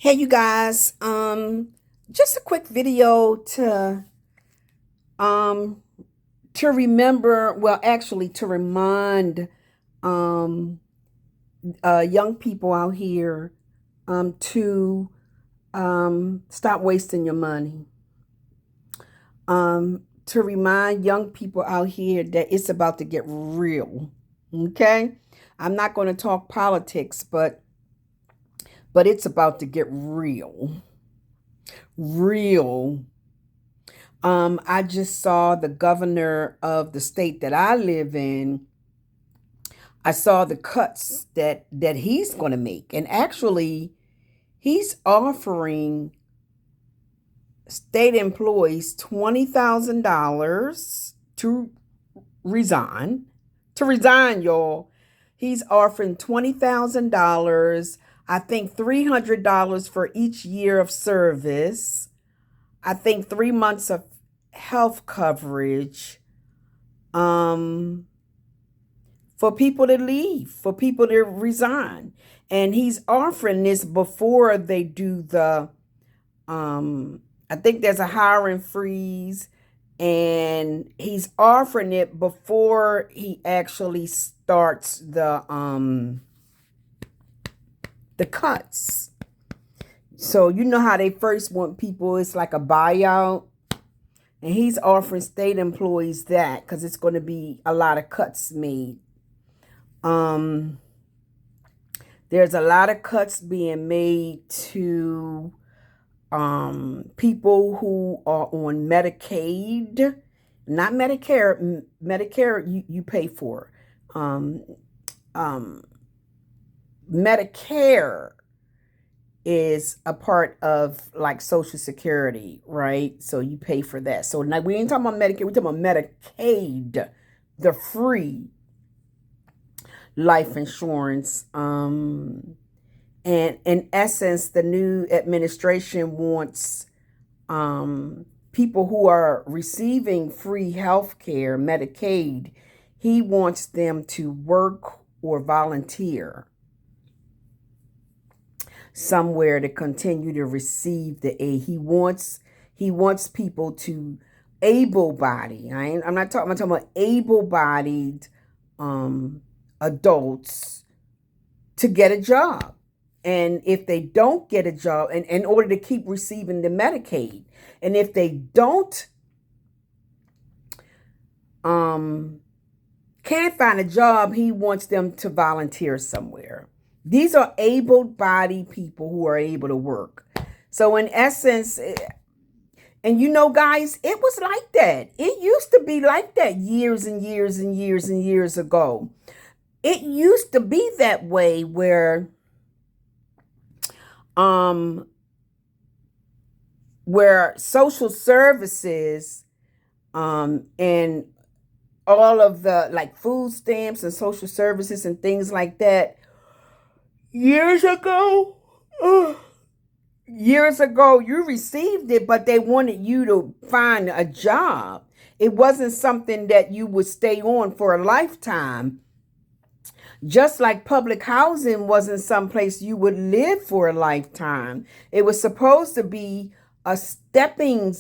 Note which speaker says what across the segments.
Speaker 1: Hey you guys, just a quick video um to remember, well actually to remind um young people out here to stop wasting your money. To remind young people out here that it's about to get real. Okay? I'm not going to talk politics, but it's about to get real. Real. I just saw the governor of the state that I live in. I saw the cuts that he's going to make, and actually, he's offering state employees $20,000 to resign. To resign, y'all. He's offering $20,000. I think $300 for each year of service. I think 3 months of health coverage um for people to leave, for people to resign. And he's offering this before they do the I think there's a hiring freeze, and he's offering it before he actually starts the cuts. So you know how they first want people, it's like a buyout. And he's offering state employees that because it's going to be a lot of cuts made. Um, there's a lot of cuts being made to people who are on Medicaid, not Medicare. Medicare you pay for. Um, um, Medicare is a part of like Social Security, right? So you pay for that. So now we ain't talking about Medicare, we're talking about Medicaid, the free life insurance. And in essence, the new administration wants people who are receiving free health care, Medicaid, he wants them to work or volunteer somewhere to continue to receive the aid. He wants people to able-bodied. I'm not talking. I'm talking about able-bodied adults to get a job. And if they don't get a job, and in order to keep receiving the Medicaid, and if they don't can't find a job, he wants them to volunteer somewhere. These are able-bodied people who are able to work. So in essence, and you know, guys, it was like that. It used to be like that years and years and years and years ago. It used to be that way where social services and all of the like food stamps and social services and things like that years ago, you received it, but they wanted you to find a job. It wasn't something that you would stay on for a lifetime. Just like public housing wasn't someplace you would live for a lifetime. It was supposed to be a stepping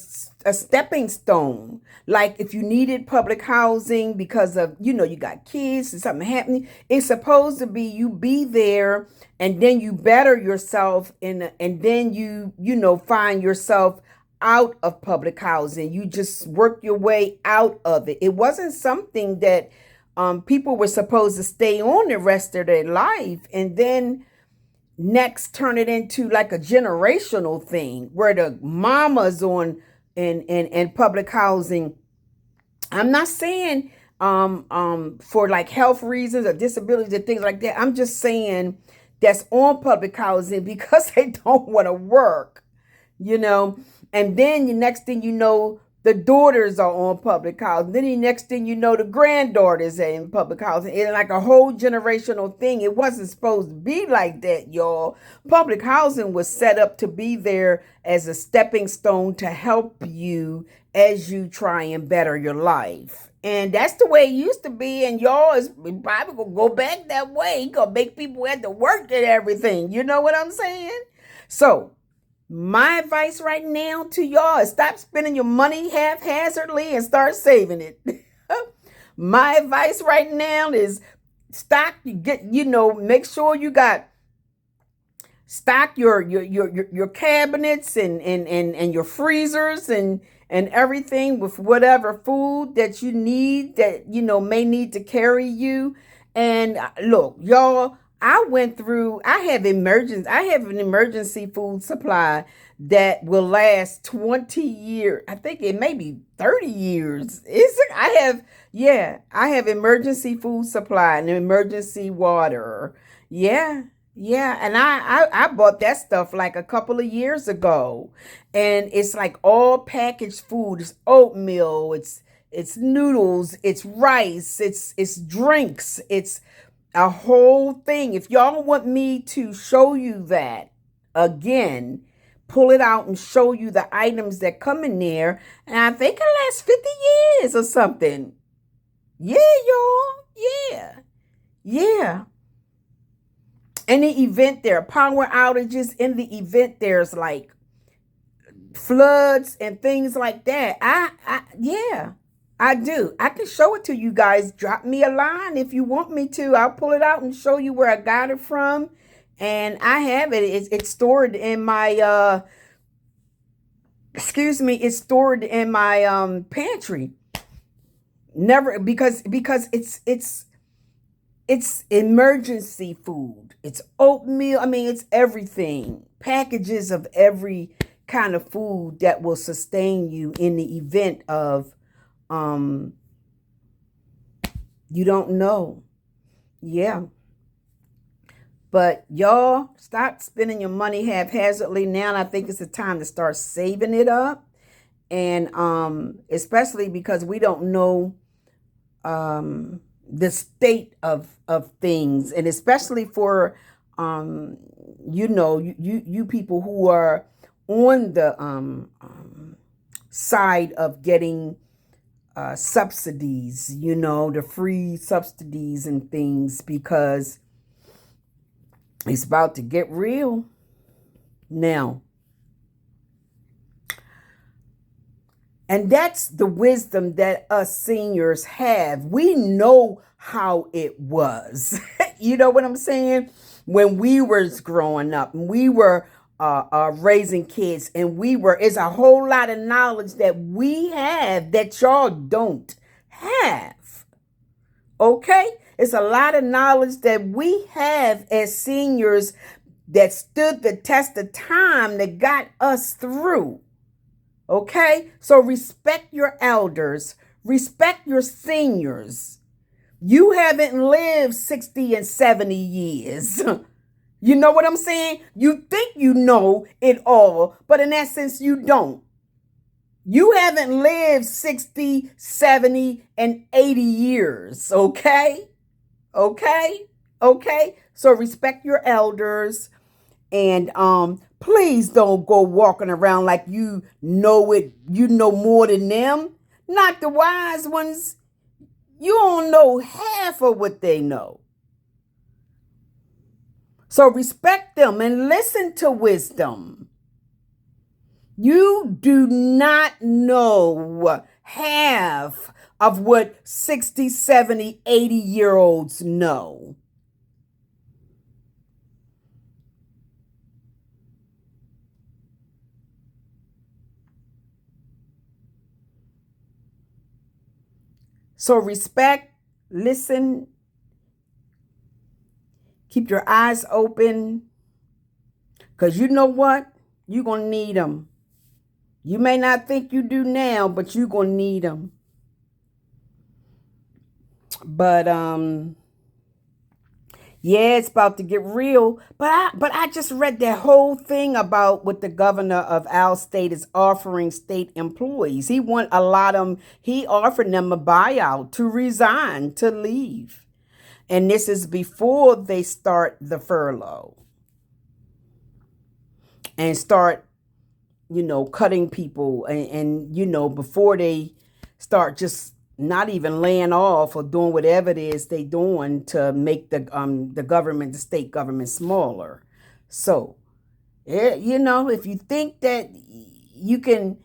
Speaker 1: stone. Like if you needed public housing because of, you got kids and something happening, it's supposed to be you be there and then you better yourself and then you find yourself out of public housing. You just work your way out of it. It wasn't something that people were supposed to stay on the rest of their life and then next turn it into like a generational thing where the mamas on in public housing. I'm not saying for like health reasons or disabilities and things like that. I'm just saying that's on public housing because they don't want to work, you know. And then the next thing you know, the daughters are on public housing. Then the next thing you know, the granddaughters are in public housing. It's like a whole generational thing. It wasn't supposed to be like that, y'all. Public housing was set up to be there as a stepping stone to help you as you try and better your life. And that's the way it used to be. And y'all is probably going to go back that way. Going to make people have to work and everything. You know what I'm saying? So my advice right now to y'all is stop spending your money haphazardly and start saving it. My advice right now is make sure you got stock your cabinets and your freezers and everything with whatever food that you need that may need to carry you. And look, y'all, I have an emergency food supply that will last 20 years. I think it may be 30 years. I have emergency food supply and emergency water. Yeah. Yeah, and I bought that stuff like a couple of years ago. And it's like all packaged food. It's oatmeal, it's noodles, it's rice, it's drinks, it's a whole thing. If y'all want me to show you that again, pull it out and show you the items that come in there, and I think it lasts 50 years or something. Yeah, y'all. Yeah. Yeah. In the event there are power outages, in the event there's like floods and things like that. I do. I can show it to you guys. Drop me a line if you want me to. I'll pull it out and show you where I got it from. And I have it. It's stored in my it's stored in my pantry. Never because it's emergency food. It's oatmeal. I mean, it's everything. Packages of every kind of food that will sustain you in the event of you don't know. Yeah. But y'all, stop spending your money haphazardly now. And I think it's the time to start saving it up. And especially because we don't know the state of things, and especially for you people who are on the side of getting subsidies, the free subsidies and things, because it's about to get real now. And that's the wisdom that us seniors have. We know how it was. You know what I'm saying? When we were growing up and we were raising kids, and it's a whole lot of knowledge that we have that y'all don't have. Okay? It's a lot of knowledge that we have as seniors that stood the test of time that got us through. Okay? So respect your elders. Respect your seniors. You haven't lived 60 and 70 years. You know what I'm saying? You think you know it all, but in essence, you don't. You haven't lived 60, 70, and 80 years. Okay? Okay? Okay? So respect your elders. And please don't go walking around like you know more than them. Not the wise ones. You don't know half of what they know. So respect them and listen to wisdom. You do not know half of what 60, 70, 80-year-olds know. So respect, listen, keep your eyes open, because you know what? You're going to need them. You may not think you do now, but you're going to need them. But yeah, it's about to get real. But I just read that whole thing about what the governor of our state is offering state employees. He offered them a buyout to resign, to leave. And this is before they start the furlough and start, cutting people, and before they start just not even laying off or doing whatever it is they doing to make the state government smaller. So If you think that you can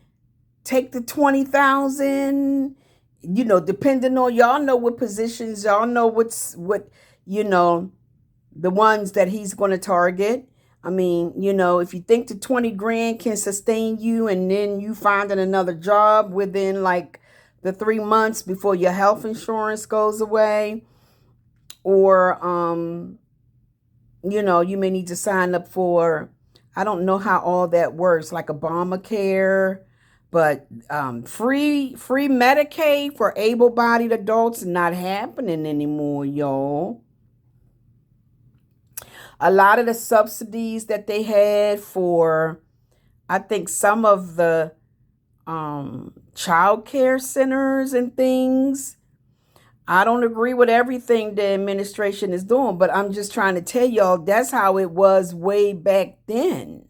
Speaker 1: take the 20,000, depending on, y'all know what positions, y'all know what, you know, the ones that he's going to target. I mean, if you think the 20 grand can sustain you and then you finding another job within like the 3 months before your health insurance goes away, or, you may need to sign up for, I don't know how all that works, like Obamacare, but free Medicaid for able-bodied adults not happening anymore, y'all. A lot of the subsidies that they had for, I think, some of the child care centers and things. I don't agree with everything the administration is doing, but I'm just trying to tell y'all that's how it was way back then.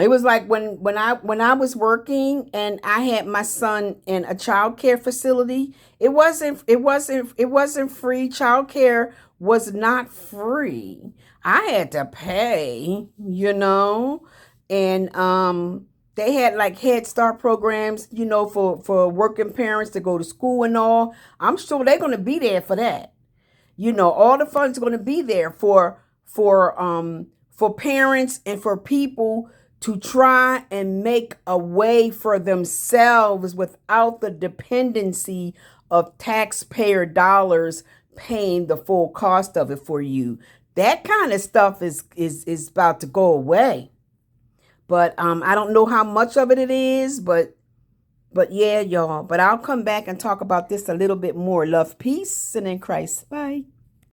Speaker 1: It was like when I was working and I had my son in a child care facility. It wasn't free. Child care was not free. I had to pay, and they had like Head Start programs, for working parents to go to school and all. I'm sure they're going to be there for that. All the funds are going to be there for parents and for people to try and make a way for themselves without the dependency of taxpayer dollars paying the full cost of it for you. That kind of stuff is about to go away. But I don't know how much of it is, but yeah, y'all. But I'll come back and talk about this a little bit more. Love, peace, and in Christ. Bye.